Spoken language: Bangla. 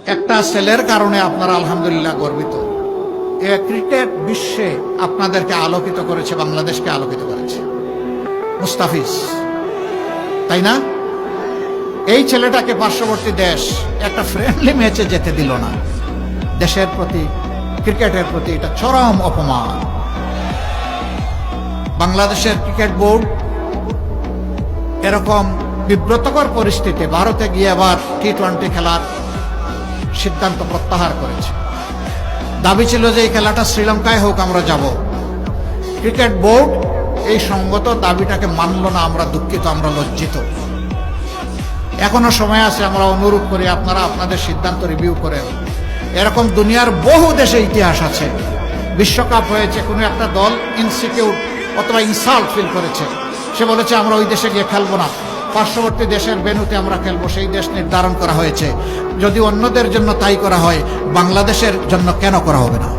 একটা ছেলের কারণে আপনারা আলহামদুলিল্লাহ গর্বিত। ক্রিকেট বিশ্বে আপনাদেরকে আলোকিত করেছে, বাংলাদেশকে আলোকিত করেছে মুস্তাফিজ, তাই না? এই ছেলেটাকে পার্শ্ববর্তী দেশ একটা ফ্রেন্ডলি ম্যাচে যেতে দিল না। দেশের প্রতি, ক্রিকেটের প্রতি এটা চরম অপমান। বাংলাদেশের ক্রিকেট বোর্ড এরকম বিব্রতকর পরিস্থিতি ভারতে গিয়ে আবার টি-20 খেলার সিদ্ধান্ত প্রত্যাহার করেছে। দাবি ছিল যে এই খেলাটা শ্রীলঙ্কায় হোক, আমরা যাব। ক্রিকেট বোর্ড এই সঙ্গত দাবিটাকে মানল না। আমরা দুঃখিত, আমরা লজ্জিত। এখনো সময় আছে, আমরা অনুরোধ করি আপনারা আপনাদের সিদ্ধান্ত রিভিউ করেন। এরকম দুনিয়ার বহু দেশে ইতিহাস আছে। বিশ্বকাপ হয়েছে, কোনো একটা দল ইনসিকিউর অথবা ইনসাল্ট ফিল করেছে, সে বলেছে আমরা ওই দেশে গিয়ে খেলবো না, পার্শ্ববর্তী দেশের ভেন্যুতে আমরা খেলবো। সেই দেশ নির্ধারণ করা হয়েছে। যদি অন্যদের জন্য তাই করা হয়, বাংলাদেশের জন্য কেন করা হবে না?